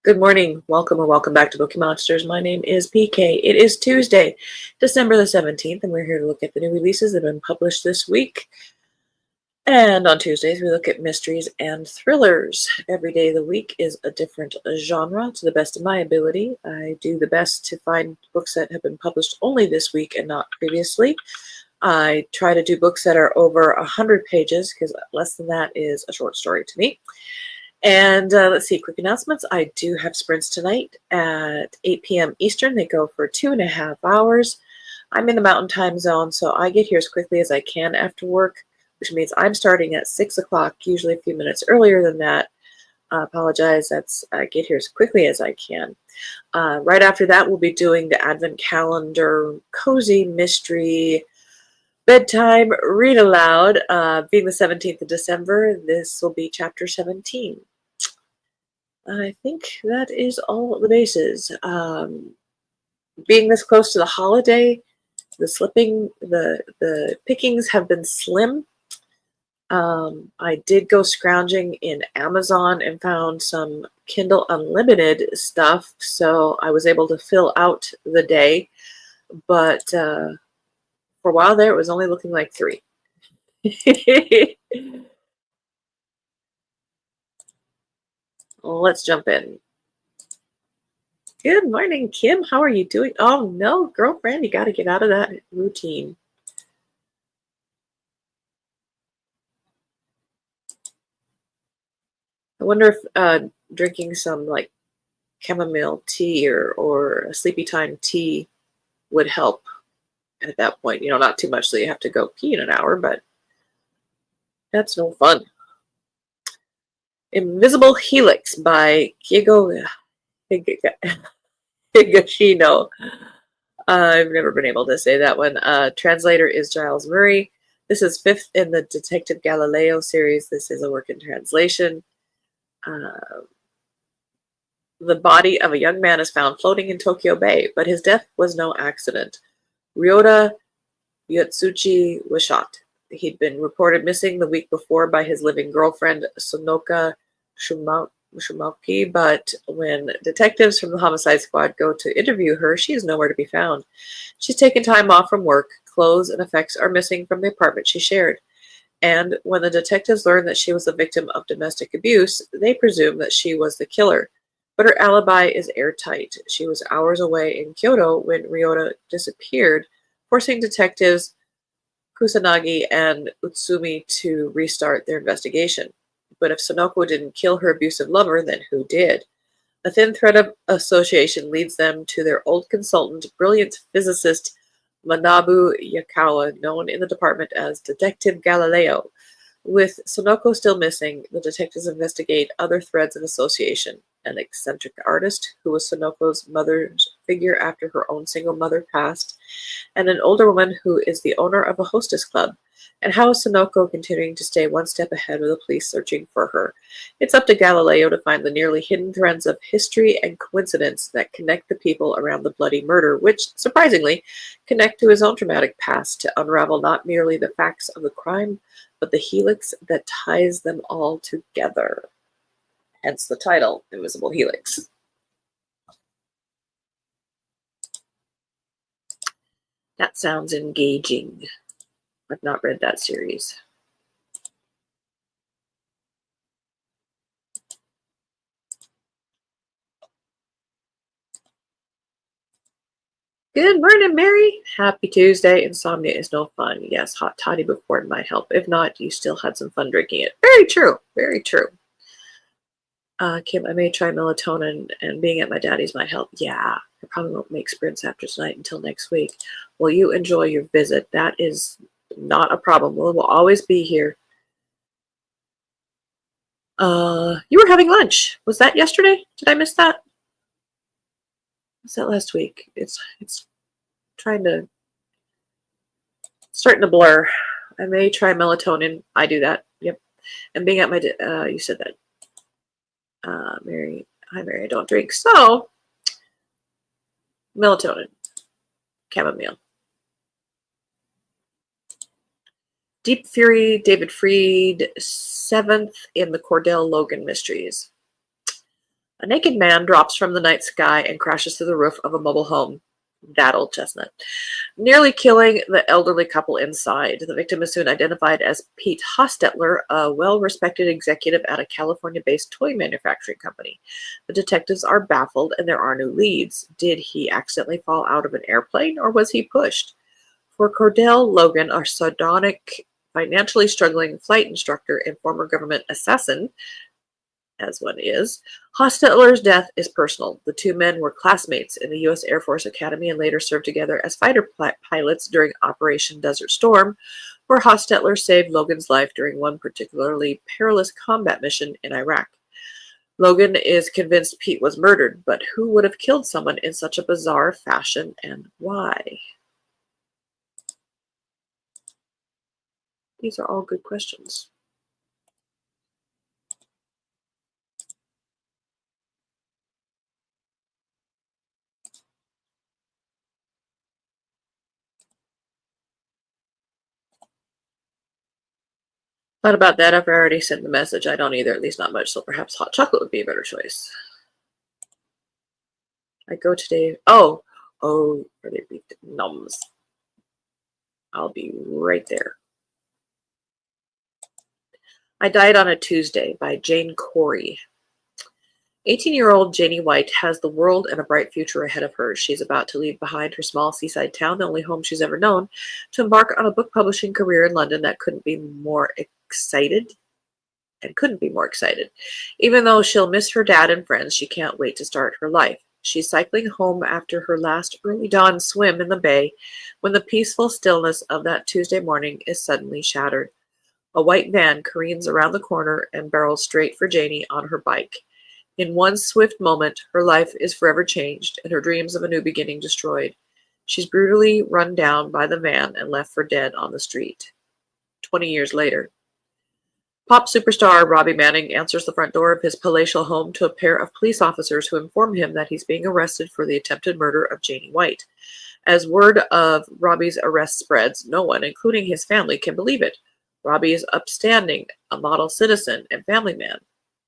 Good morning. Welcome or welcome back to Bookeemonsters. My name is PK. It is Tuesday, December the 17th, and we're here to look at the new releases that have been published this week. And on Tuesdays, we look at mysteries and thrillers. Every day of the week is a different genre to the best of my ability. I do the best to find books that have been published only this week and not previously. I try to do books that are over 100 pages because less than that is a short story to me. And let's see, quick announcements. I do have sprints tonight at 8 p.m. Eastern. They go for 2.5 hours. I'm in the Mountain Time Zone, so I get here as quickly as I can after work, which means I'm starting at 6 o'clock, usually a few minutes earlier than that. I apologize. I get here as quickly as I can. Right after that, we'll be doing the Advent Calendar Cozy Mystery Bedtime Read Aloud. Being the 17th of December, this will be Chapter 17. I think that is all the bases. Being this close to the holiday, the pickings have been slim. I did go scrounging in Amazon and found some Kindle Unlimited stuff, so I was able to fill out the day. But for a while there, it was only looking like 3. Let's jump in. Good morning, Kim. How are you doing? Oh, no, girlfriend, you got to get out of that routine. I wonder if drinking some like chamomile tea or a sleepy time tea would help at that point. You know, not too much so you have to go pee in an hour, but that's no fun. Invisible Helix by Kigo Higashino. I've never been able to say that one. Translator is Giles Murray. This is 5th in the Detective Galileo series. This is a work in translation. The body of a young man is found floating in Tokyo Bay, but his death was no accident. Ryota Yotsuchi was shot. He'd been reported missing the week before by his living girlfriend, Sonoka Shumauki, but when detectives from the homicide squad go to interview her, she is nowhere to be found. She's taken time off from work. Clothes and effects are missing from the apartment she shared. And when the detectives learn that she was the victim of domestic abuse, they presume that she was the killer. But her alibi is airtight. She was hours away in Kyoto when Ryota disappeared, forcing detectives Kusanagi and Utsumi to restart their investigation. But if Sonoko didn't kill her abusive lover, then who did? A thin thread of association leads them to their old consultant, brilliant physicist Manabu Yakawa, known in the department as Detective Galileo. With Sonoko still missing, the detectives investigate other threads of association. An eccentric artist who was Sonoko's mother's figure after her own single mother passed, and an older woman who is the owner of a hostess club. And how is Sonoko continuing to stay one step ahead of the police searching for her? It's up to Galileo to find the nearly hidden threads of history and coincidence that connect the people around the bloody murder, which, surprisingly, connect to his own traumatic past to unravel not merely the facts of the crime, but the helix that ties them all together. Hence the title, Invisible Helix. That sounds engaging. I've not read that series. Good morning, Mary. Happy Tuesday. Insomnia is no fun. Yes, hot toddy before it might help. If not, you still had some fun drinking it. Very true. Very true. Kim, I may try melatonin, and being at my daddy's might help. Yeah, I probably won't make sprints after tonight until next week. Well, you enjoy your visit. That is not a problem. We'll always be here. You were having lunch. Was that yesterday? Did I miss that? Was that last week? It's starting to blur. I may try melatonin. I do that. Yep. And being at my you said that. Mary, hi Mary, I don't drink. So melatonin, chamomile. Deep Fury, David Freed, 7th in the Cordell Logan mysteries. A naked man drops from the night sky and crashes through the roof of a mobile home. That old chestnut. Nearly killing the elderly couple inside. The victim is soon identified as Pete Hostetler, a well-respected executive at a California-based toy manufacturing company. The detectives are baffled and there are no leads. Did he accidentally fall out of an airplane or was he pushed? For Cordell Logan, a sardonic, financially struggling flight instructor and former government assassin, as one is, Hostetler's death is personal. The two men were classmates in the U.S. Air Force Academy and later served together as fighter pilots during Operation Desert Storm, where Hostetler saved Logan's life during one particularly perilous combat mission in Iraq. Logan is convinced Pete was murdered, but who would have killed someone in such a bizarre fashion and why? These are all good questions. Thought about that after I already sent the message. I don't either, at least not much, so perhaps hot chocolate would be a better choice. I go today. Oh, for the beef nums. I'll be right there. I Died on a Tuesday by Jane Corey. 18-year-old Janie White has the world and a bright future ahead of her. She's about to leave behind her small seaside town, the only home she's ever known, to embark on a book publishing career in London that couldn't be more excited. Even though she'll miss her dad and friends, she can't wait to start her life. She's cycling home after her last early dawn swim in the bay when the peaceful stillness of that Tuesday morning is suddenly shattered. A white van careens around the corner and barrels straight for Janie on her bike. In one swift moment, her life is forever changed and her dreams of a new beginning destroyed. She's brutally run down by the van and left for dead on the street. 20 years later. Pop superstar Robbie Manning answers the front door of his palatial home to a pair of police officers who inform him that he's being arrested for the attempted murder of Janie White. As word of Robbie's arrest spreads, no one, including his family, can believe it. Robbie is upstanding, a model citizen and family man,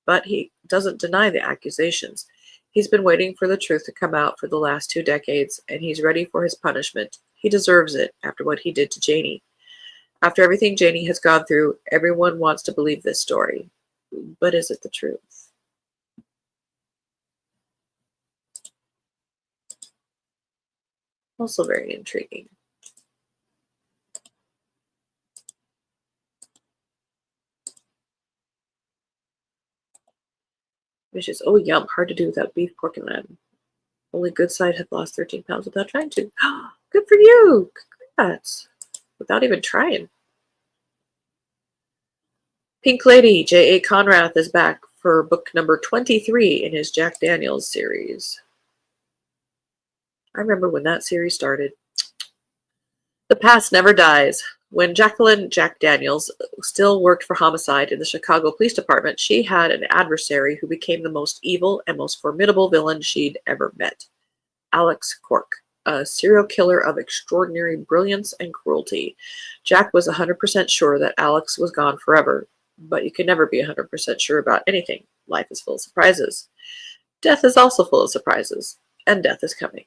but he doesn't deny the accusations. He's been waiting for the truth to come out for the last 2 decades, and he's ready for his punishment. He deserves it after what he did to Janie. After everything Janie has gone through, everyone wants to believe this story. But is it the truth? Also very intriguing. Vicious. Oh, yum. Hard to do without beef, pork, and lamb. Only good side have lost 13 pounds without trying to. Good for you. Congrats. Without even trying. Pink Lady, J.A. Conrath is back for book number 23 in his Jack Daniels series. I remember when that series started. The past never dies. When Jacqueline Jack Daniels still worked for homicide in the Chicago Police Department, she had an adversary who became the most evil and most formidable villain she'd ever met. Alex Cork, a serial killer of extraordinary brilliance and cruelty. Jack was 100% sure that Alex was gone forever, but you can never be 100% sure about anything. Life is full of surprises. Death is also full of surprises, and death is coming.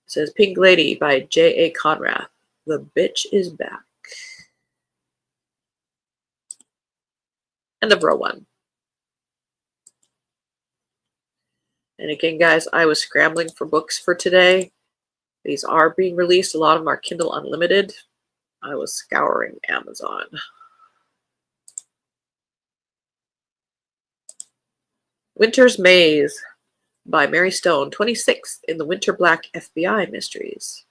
It says Pink Lady by J.A. Conrath. The bitch is back. End of row 1. And again, guys, I was scrambling for books for today. These are being released. A lot of them are Kindle Unlimited. I was scouring Amazon. Winter's Maze by Mary Stone, 26th in the Winter Black FBI Mysteries.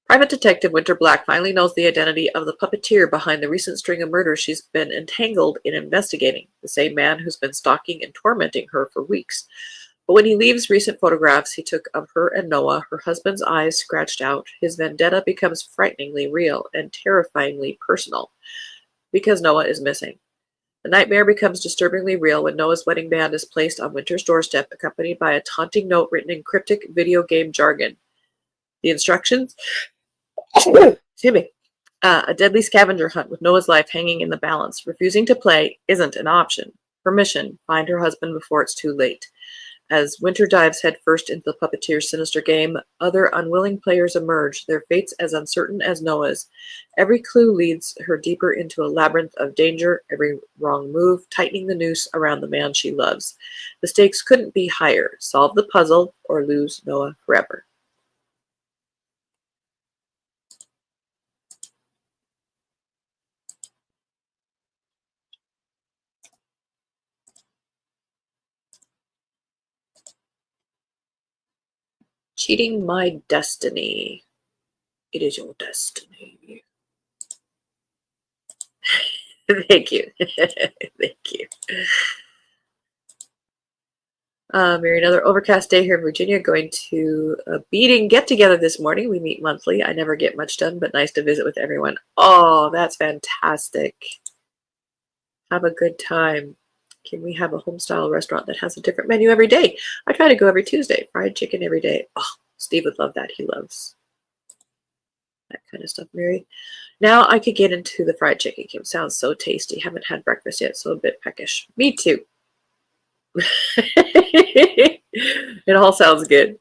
Private Detective Winter Black finally knows the identity of the puppeteer behind the recent string of murders she's been entangled in investigating, the same man who's been stalking and tormenting her for weeks. But when he leaves recent photographs he took of her and Noah, her husband's eyes scratched out, his vendetta becomes frighteningly real and terrifyingly personal, because Noah is missing. The nightmare becomes disturbingly real when Noah's wedding band is placed on Winter's doorstep, accompanied by a taunting note written in cryptic video game jargon. The instructions, excuse me, A deadly scavenger hunt with Noah's life hanging in the balance. Refusing to play isn't an option. Permission. Find her husband before it's too late. As Winter dives headfirst into the puppeteer's sinister game, other unwilling players emerge, their fates as uncertain as Noah's. Every clue leads her deeper into a labyrinth of danger, every wrong move tightening the noose around the man she loves. The stakes couldn't be higher. Solve the puzzle or lose Noah forever. Cheating my destiny. It is your destiny. Thank you. Thank you. Mary, another overcast day here in Virginia. Going to a beating get-together this morning. We meet monthly. I never get much done, but nice to visit with everyone. Oh, that's fantastic. Have a good time. Can we have a home-style restaurant that has a different menu every day? I try to go every Tuesday. Fried chicken every day. Oh, Steve would love that. He loves that kind of stuff, Mary. Now I could get into the fried chicken. It sounds so tasty. Haven't had breakfast yet, so a bit peckish. Me too. It all sounds good.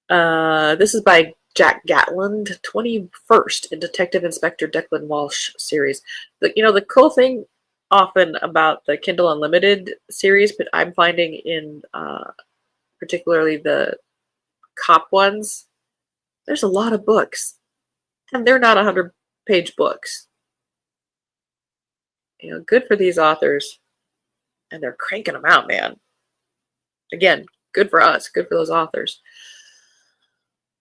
This is by Jack Gatland, 21st in Detective Inspector Declan Walsh series. The cool thing often about the Kindle Unlimited series, but I'm finding in particularly the cop ones, there's a lot of books, and they're not 100-page books. Good for these authors, and they're cranking them out, man. Again, good for us, good for those authors.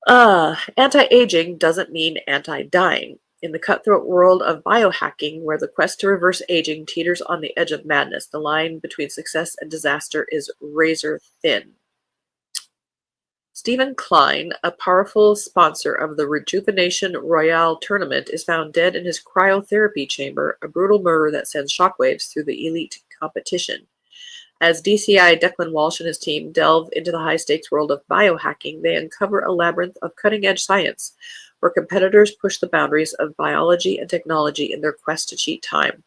Anti-aging doesn't mean anti-dying. In the cutthroat world of biohacking, where the quest to reverse aging teeters on the edge of madness, the line between success and disaster is razor thin. Stephen Klein, a powerful sponsor of the Rejuvenation Royale tournament, is found dead in his cryotherapy chamber, a brutal murder that sends shockwaves through the elite competition. As DCI Declan Walsh and his team delve into the high-stakes world of biohacking, they uncover a labyrinth of cutting-edge science, where competitors push the boundaries of biology and technology in their quest to cheat time.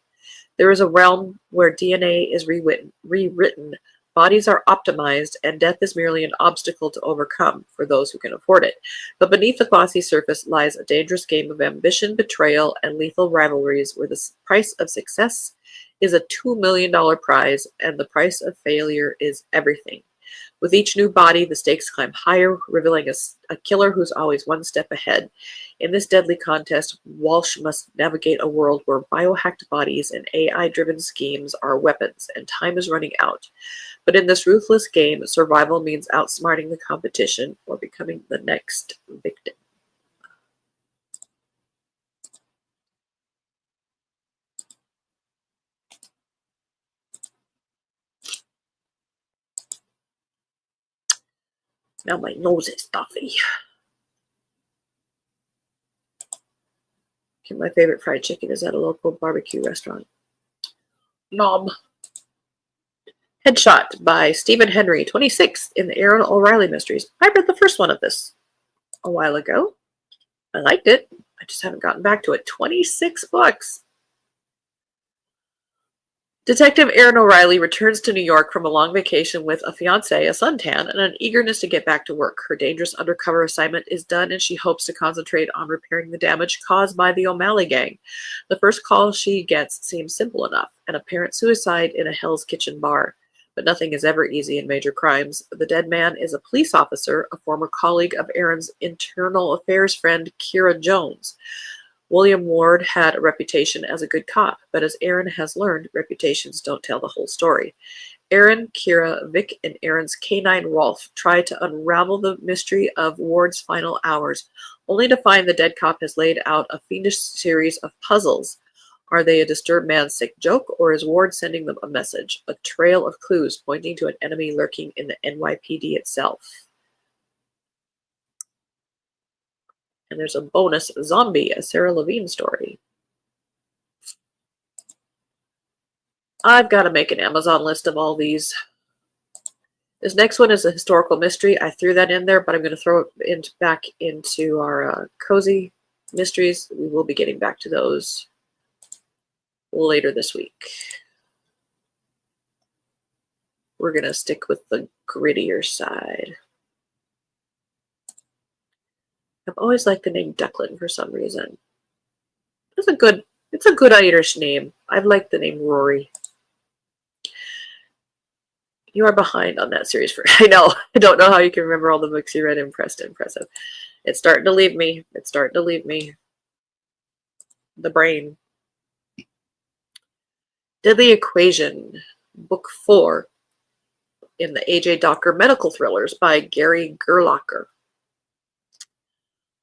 There is a realm where DNA is rewritten, bodies are optimized, and death is merely an obstacle to overcome for those who can afford it. But beneath the glossy surface lies a dangerous game of ambition, betrayal, and lethal rivalries where the price of success is a $2 million prize, and the price of failure is everything. With each new body, the stakes climb higher, revealing a killer who's always one step ahead. In this deadly contest, Walsh must navigate a world where biohacked bodies and AI-driven schemes are weapons, and time is running out. But in this ruthless game, survival means outsmarting the competition or becoming the next victim. Now my nose is stuffy. My favorite fried chicken is at a local barbecue restaurant. Nom. Headshot by Stephen Henry, 26th in the Aaron O'Reilly Mysteries. I read the first one of this a while ago. I liked it. I just haven't gotten back to it. 26 bucks. Detective Aaron O'Reilly returns to New York from a long vacation with a fiancé, a suntan, and an eagerness to get back to work. Her dangerous undercover assignment is done, and she hopes to concentrate on repairing the damage caused by the O'Malley gang. The first call she gets seems simple enough, an apparent suicide in a Hell's Kitchen bar. But nothing is ever easy in major crimes. The dead man is a police officer, a former colleague of Aaron's internal affairs friend, Kira Jones. William Ward had a reputation as a good cop, but as Aaron has learned, reputations don't tell the whole story. Aaron, Kira, Vic, and Aaron's canine Rolf try to unravel the mystery of Ward's final hours, only to find the dead cop has laid out a fiendish series of puzzles. Are they a disturbed man's sick joke, or is Ward sending them a message, a trail of clues pointing to an enemy lurking in the NYPD itself? And there's a bonus zombie, a Sarah Levine story. I've got to make an Amazon list of all these. This next one is a historical mystery. I threw that in there, but I'm going to throw it back into our cozy mysteries. We will be getting back to those later this week. We're going to stick with the grittier side. I've always liked the name Declan for some reason. It's a good Irish name. I've liked the name Rory. You are behind on that series I know. I don't know how you can remember all the books you read. Impressive. It's starting to leave me. The brain. Deadly Equation, Book 4 in the A.J. Docker Medical Thrillers by Gary Gerlacher.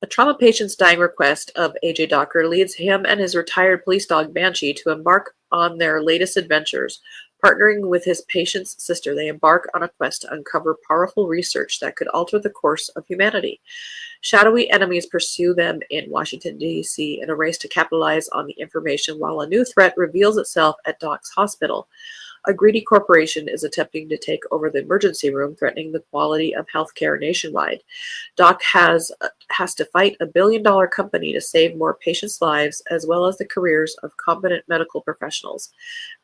A trauma patient's dying request of A.J. Docker leads him and his retired police dog Banshee to embark on their latest adventures. Partnering with his patient's sister, they embark on a quest to uncover powerful research that could alter the course of humanity. Shadowy enemies pursue them in Washington, D.C. in a race to capitalize on the information while a new threat reveals itself at Doc's hospital. A greedy corporation is attempting to take over the emergency room, threatening the quality of healthcare nationwide. Doc has to fight a billion-dollar company to save more patients' lives, as well as the careers of competent medical professionals.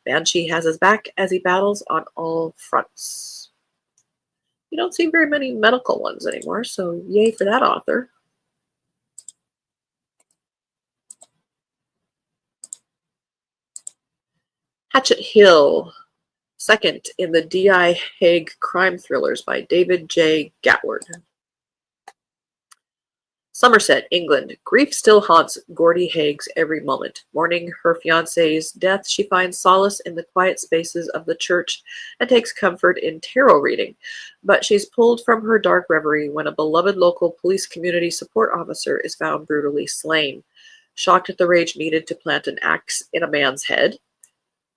Banshee has his back as he battles on all fronts. You don't see very many medical ones anymore, so yay for that author. Hatchet Hill, second in the D.I. Haig crime thrillers by David J. Gatward. Somerset, England. Grief still haunts Gordie Haig's every moment. Mourning her fiancé's death, she finds solace in the quiet spaces of the church and takes comfort in tarot reading. But she's pulled from her dark reverie when a beloved local police community support officer is found brutally slain. Shocked at the rage needed to plant an axe in a man's head,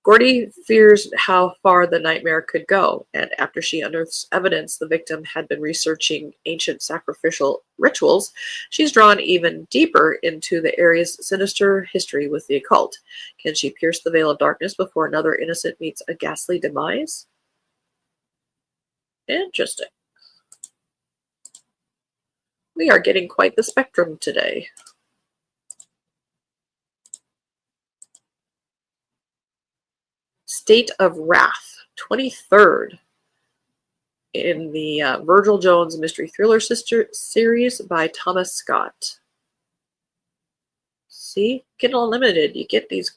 Gordie fears how far the nightmare could go, and after she unearths evidence the victim had been researching ancient sacrificial rituals, she's drawn even deeper into the area's sinister history with the occult. Can she pierce the veil of darkness before another innocent meets a ghastly demise? Interesting. We are getting quite the spectrum today. State of Wrath, 23rd in the Virgil Jones Mystery Thriller series by Thomas Scott. See, Kindle Unlimited, you get these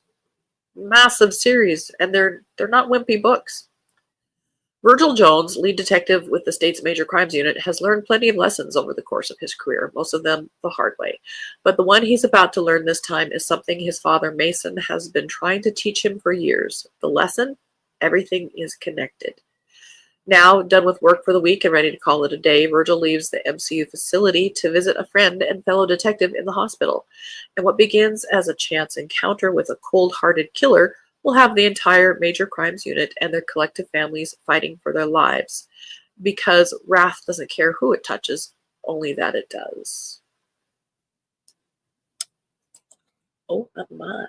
massive series, and they're not wimpy books. Virgil Jones, lead detective with the state's major crimes unit, has learned plenty of lessons over the course of his career, most of them the hard way. But the one he's about to learn this time is something his father, Mason, has been trying to teach him for years. The lesson? Everything is connected. Now, done with work for the week and ready to call it a day, Virgil leaves the MCU facility to visit a friend and fellow detective in the hospital. And what begins as a chance encounter with a cold-hearted killer will have the entire major crimes unit and their collective families fighting for their lives. Because wrath doesn't care who it touches, only that it does. Oh my.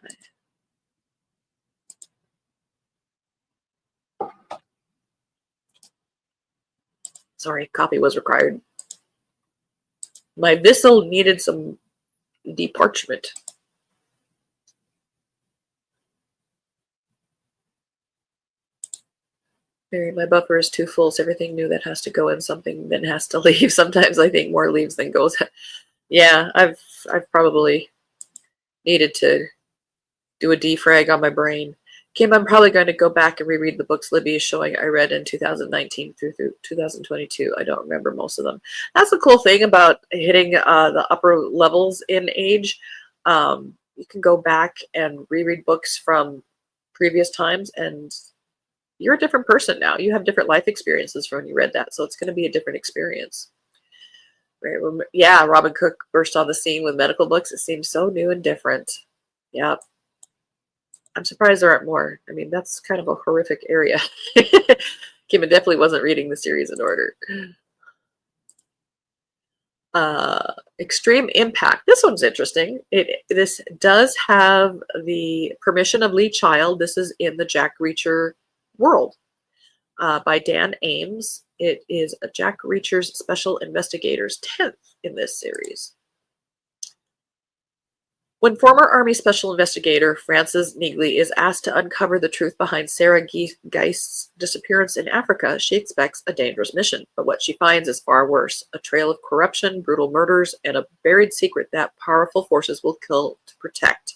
Sorry, copy was required. My vessel needed some deparchment. Mary, my buffer is too full, so everything new that has to go in something then has to leave. Sometimes I think more leaves than goes. Yeah, I've probably needed to do a defrag on my brain. Kim, I'm probably going to go back and reread the books Libby is showing I read in 2019 through 2022. I don't remember most of them. That's the cool thing about hitting the upper levels in age. You can go back and reread books from previous times, and you're a different person now. You have different life experiences from when you read that, so it's going to be a different experience. Right? Yeah, Robin Cook burst on the scene with medical books. It seems so new and different. Yeah. I'm surprised there aren't more. I mean, that's kind of a horrific area. Kim definitely wasn't reading the series in order. Extreme Impact. This one's interesting. This does have the permission of Lee Child. This is in the Jack Reacher world by Dan Ames. It is a Jack Reacher's Special Investigators 10th in this series. When former Army Special Investigator Frances Neagley is asked to uncover the truth behind Sarah Geist's disappearance in Africa, she expects a dangerous mission. But what she finds is far worse: a trail of corruption, brutal murders, and a buried secret that powerful forces will kill to protect.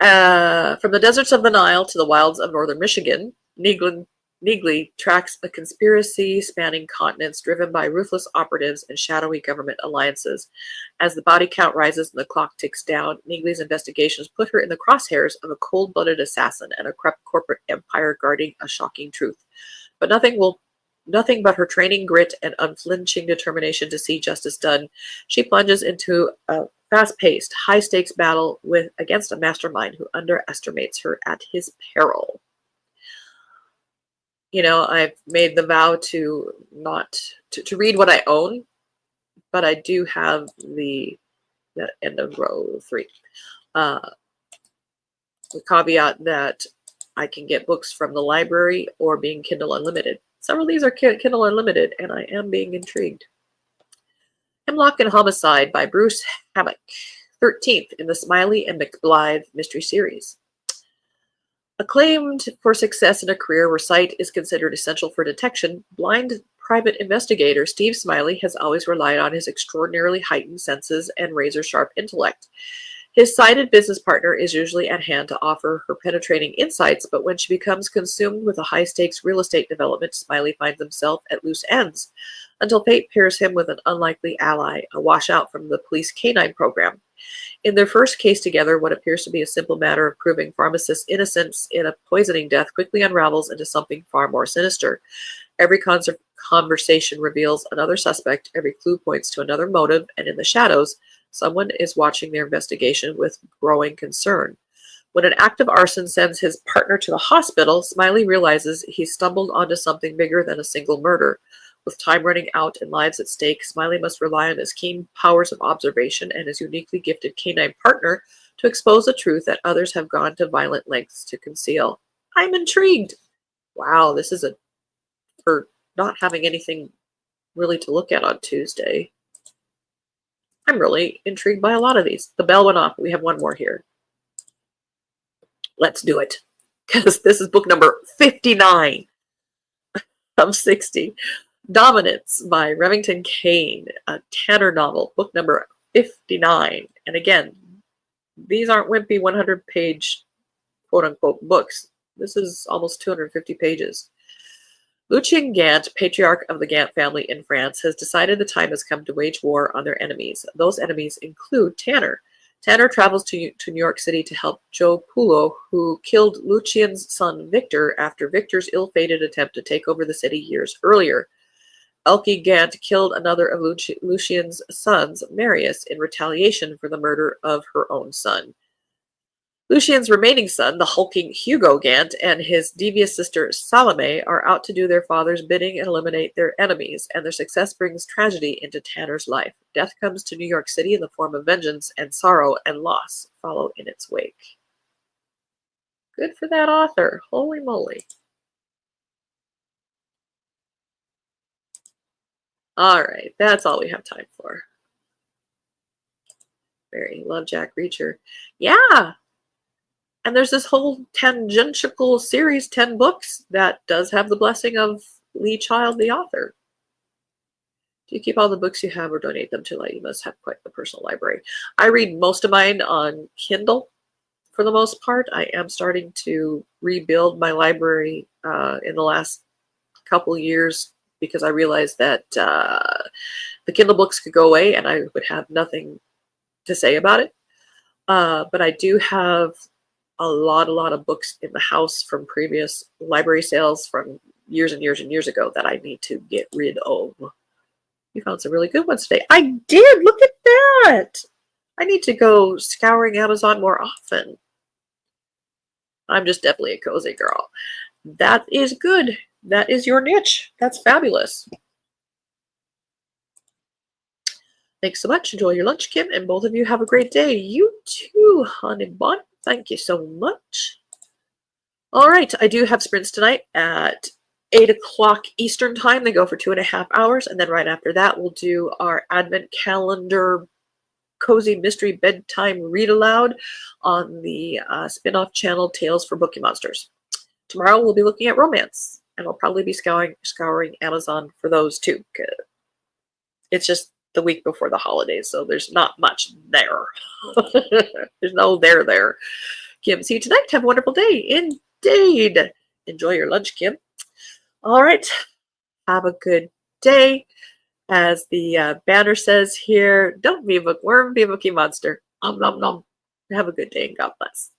From the deserts of the Nile to the wilds of northern Michigan, Neagley tracks a conspiracy spanning continents driven by ruthless operatives and shadowy government alliances. As the body count rises and the clock ticks down, Neagley's investigations put her in the crosshairs of a cold-blooded assassin and a corrupt corporate empire guarding a shocking truth. But nothing but her training, grit, and unflinching determination to see justice done. She plunges into a fast-paced, high-stakes battle against a mastermind who underestimates her at his peril. You know, I've made the vow to not to read what I own, but I do have the end of row 3. The caveat that I can get books from the library or being Kindle Unlimited. Several of these are Kindle Unlimited, and I am being intrigued. Hemlock and Homicide by Bruce Hammack, 13th in the Smiley and McBlythe mystery series. Acclaimed for success in a career where sight is considered essential for detection, blind private investigator Steve Smiley has always relied on his extraordinarily heightened senses and razor-sharp intellect. His sighted business partner is usually at hand to offer her penetrating insights, but when she becomes consumed with a high-stakes real estate development, Smiley finds himself at loose ends, until fate pairs him with an unlikely ally, a washout from the police canine program. In their first case together, what appears to be a simple matter of proving pharmacist's innocence in a poisoning death quickly unravels into something far more sinister. Every conversation reveals another suspect, every clue points to another motive, and in the shadows, someone is watching their investigation with growing concern. When an act of arson sends his partner to the hospital, Smiley realizes he's stumbled onto something bigger than a single murder. With time running out and lives at stake, Smiley must rely on his keen powers of observation and his uniquely gifted canine partner to expose a truth that others have gone to violent lengths to conceal. I'm intrigued. Wow, this is for not having anything really to look at on Tuesday. I'm really intrigued by a lot of these. The bell went off. We have one more here. Let's do it, because this is book number 59 of 60. Dominance by Remington Kane, a Tanner novel, book number 59. And again, these aren't wimpy 100-page quote-unquote books. This is almost 250 pages. Lucien Gant, patriarch of the Gant family in France, has decided the time has come to wage war on their enemies. Those enemies include Tanner. Tanner travels to New York City to help Joe Pullo, who killed Lucien's son Victor after Victor's ill-fated attempt to take over the city years earlier. Elke Gant killed another of Lucien's sons, Marius, in retaliation for the murder of her own son. Lucien's remaining son, the hulking Hugo Gant, and his devious sister Salome are out to do their father's bidding and eliminate their enemies, and their success brings tragedy into Tanner's life. Death comes to New York City in the form of vengeance, and sorrow and loss follow in its wake. Good for that author. Holy moly. All right, that's all we have time for. Very love Jack Reacher. Yeah. And there's this whole tangential series, 10 books, that does have the blessing of Lee Child, the author. Do you keep all the books you have or donate them to Light? You must have quite the personal library. I read most of mine on Kindle for the most part. I am starting to rebuild my library in the last couple years, because I realized that the Kindle books could go away and I would have nothing to say about it. But I do have a lot of books in the house from previous library sales from years and years and years ago that I need to get rid of. You found some really good ones today. I did! Look at that! I need to go scouring Amazon more often. I'm just definitely a cozy girl. That is good. That is your niche. That's fabulous. Thanks so much. Enjoy your lunch, Kim, and both of you have a great day. You too, honey bun. Thank you so much. All right, I do have sprints tonight at 8 o'clock Eastern time. They go for 2.5 hours, and then right after that, we'll do our Advent calendar cozy mystery bedtime read aloud on the spin-off channel Tales for Bookeemonsters. Tomorrow we'll be looking at romance, and I'll probably be scouring Amazon for those too. It's just the week before the holidays, so there's not much there. There's no there. Kim, see you tonight. Have a wonderful day. Indeed. Enjoy your lunch, Kim. All right. Have a good day. As the banner says here, don't be a bookworm, be a bookie monster. Nom nom nom. Have a good day and God bless.